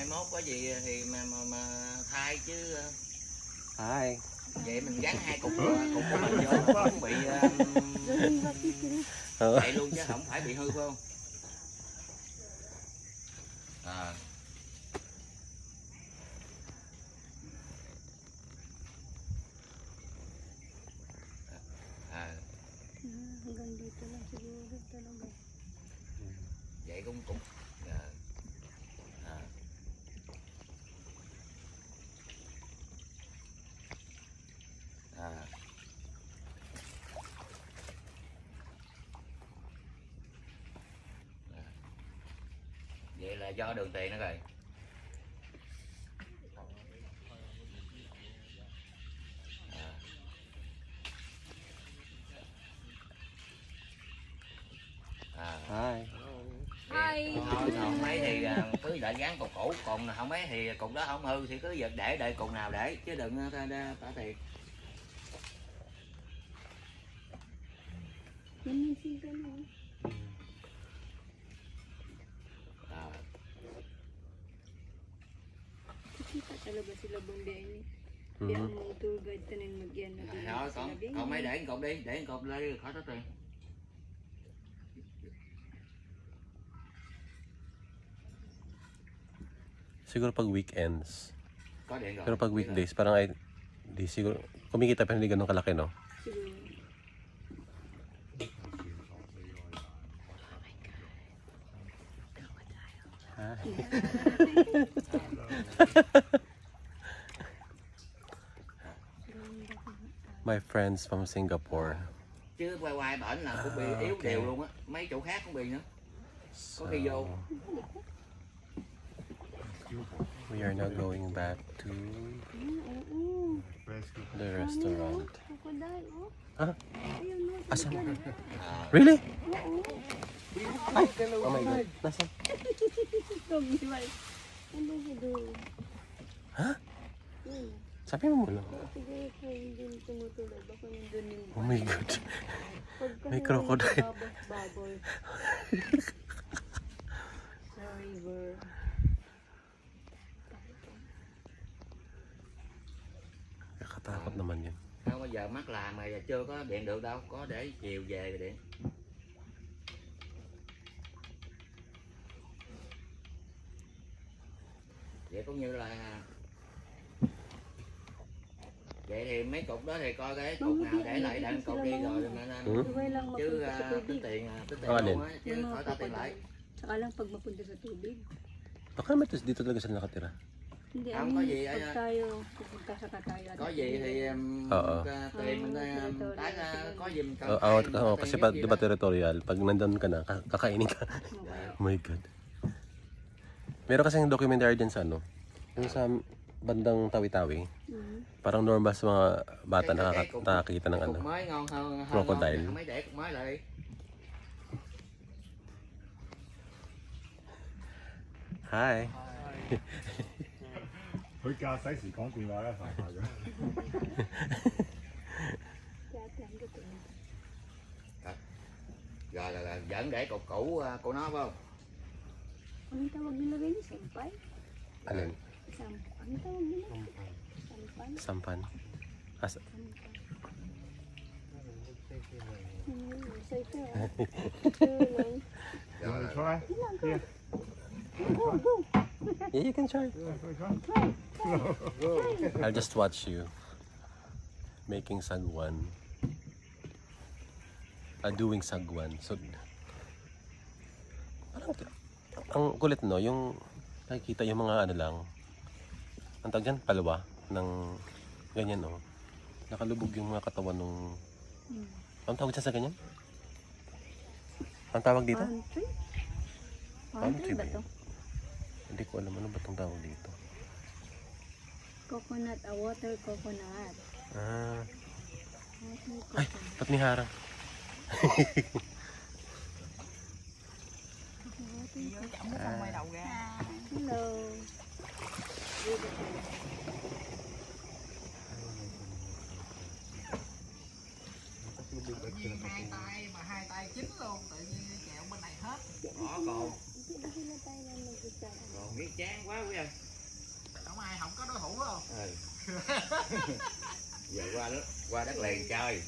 mai mốt có gì thì mà thay chứ. Hai. Vậy mình gắn hai cục cục của mình vô không bị vậy luôn chứ không phải bị hư phải không? À. Hanggang dito lang siguro talaga. Vậy cũng vậy là do đường tiền nữa rồi. Hai. Thôi không mấy thì cứ đợi gắn cục cũ, còn không mấy thì cục đó không hư thì cứ để đợi cục nào để chứ đừng trả tiền. Kita talaga sila Bondiani. Kaya ang mga tour guide tanin magyan na din. Thôi còn mấy để cục đi, để cục lên khỏi tốn tiền. Siguro pag weekends. Có điện rồi. Pero pag weekdays, parang ay, di siguro, kumikita pa hindi ganun kalaki, no? Siguro. My friends from Singapore. Chứ quay bển là cũng bị yếu đều luôn á, mấy chỗ khác cũng bị nữa. Có khi vô. We are now going back to the restaurant. Huh? Asan? Really? Ay, oh my God. Nasaan? Ha? Sabi mo muna. Oh my God. May crocodile. Takot naman yun. Không bao giờ mắc làm mà chưa có điện được đâu, có để chiều về rồi điện. Vậy cũng như là vậy thì mấy cục đó thì coi cái cục nào để lại đặng cục đi rồi mà chứ tính tiền luôn á chứ khỏi ta tiền lại. Saka lang pag mapunta sa tubig. Baka naman dito talaga sila nakatira. Hindi, Không có gì pag tayo pupunta sa Katayan. Có gì thì tiền mình tái có gì mình kasi di ba territorial, pag nandun ka na, kakainin ka. Oh my God. Meron kasing documentary din sa ano, yung sa bandang Tawi-Tawi. Parang normal sa mga bata nakakita ng ano, crocodile. Mấy để cục mới lại. Hi. 佢駕駛時講電話咧，快快嘅。Rồi là vẫn để cục cũ của nó phải không? Ang tawag nila ganyan? Sampay? Alin? Ang tawag nila? Sampay? Sampan. Asa? Rồi try. Yeah. Yeah, you can try. I'll just watch you making sagwan. Doing sagwan. So, parang, ang kulit no, yung nakikita yung mga ano lang, ang tawag dyan, palwa, ng ganyan no. Nakalubog yung mga katawan nung, ang tawag dyan sa ganyan? Ang tawag dito? Pantry ba ito? Hindi ko alam ano ba itong tawag dito. Coconut, water coconut. Ay, ba't ni Harang? Hello. Bỏ còn. Còn biết chán quá quý ơi. Không ai không có đối thủ không? Ừ. Giờ qua đất liền chơi.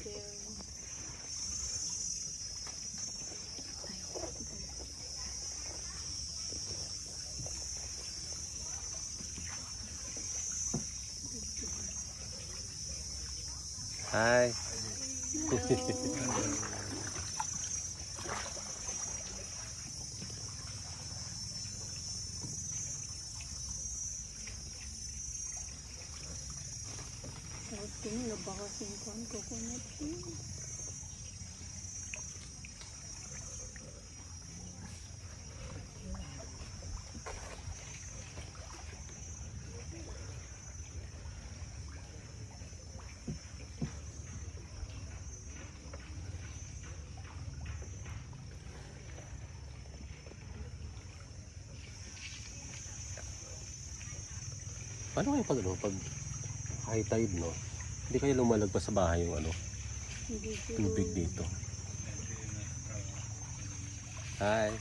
Hi. Tapos tinulog ako singkon coconut tea. Paano kayo pag pag high tide, no? Hindi kayo lumalagpas sa bahay yung Hindi siguro. tubig dito. Hi.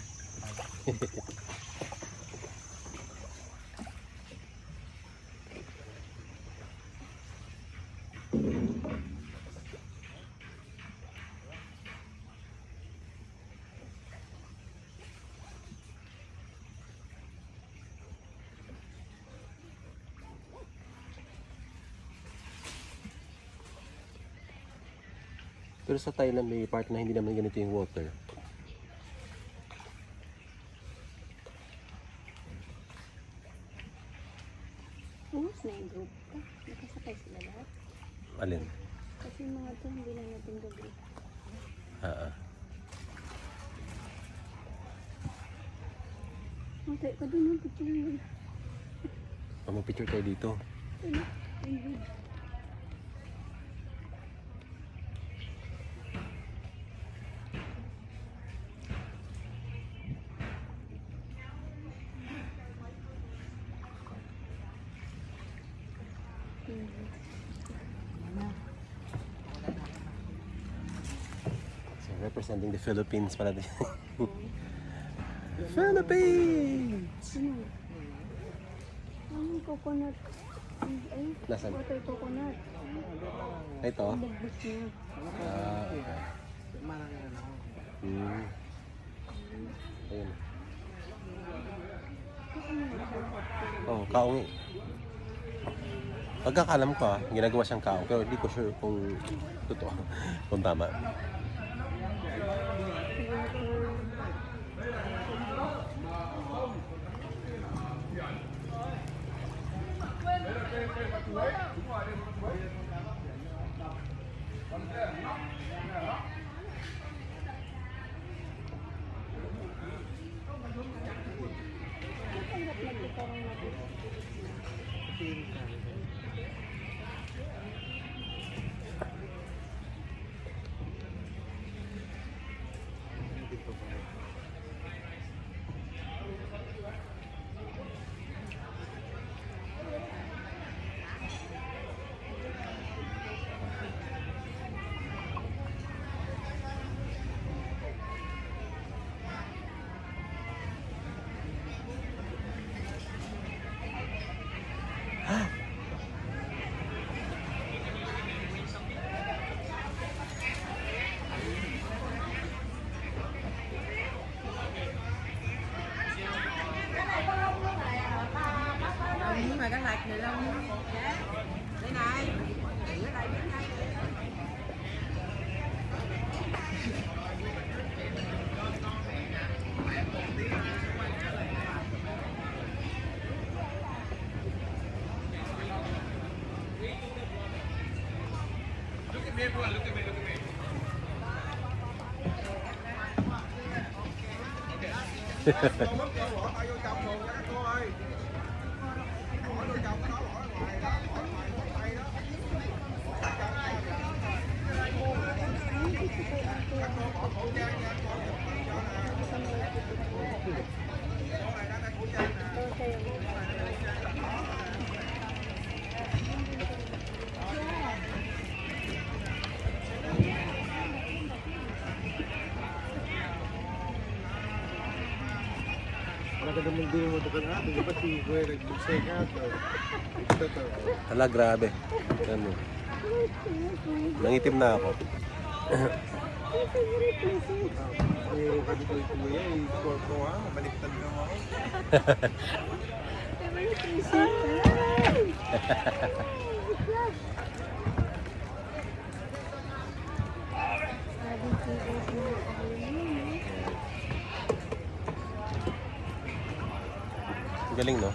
Pero sa Thailand may part na hindi naman ganito yung water. Umus na yung group ka. Nakasakay sila lahat. Alin? Kasi yung mga to, hindi lang natin gabi. Oh, tayo ka dun, ang picture yun. Mag-picture tayo dito. Ano? Ang good. So, representing the Philippines pala din. Philippines! Ano? Ang coconut. Ay, Nasaan? water coconut. Ito? Ang dagbus niya. Okay. Ayun. Oh, kaong. Pagkakalam ko ginagawa siyang kaong, pero hindi ko sure kung totoo, kung tama. Mà cái lạch này đâu đây này ở đây bên này Ano Hala, grabe. Ano? Nangitim na ako. Baliktad lang ako. Galing, no?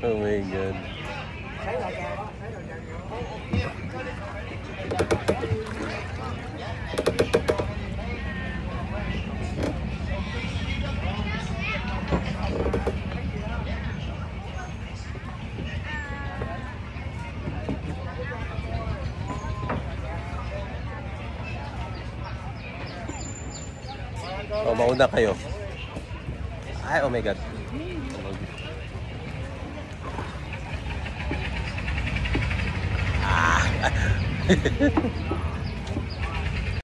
Oh my God. Oh, mauna kayo. Ay, oh my God. Ah.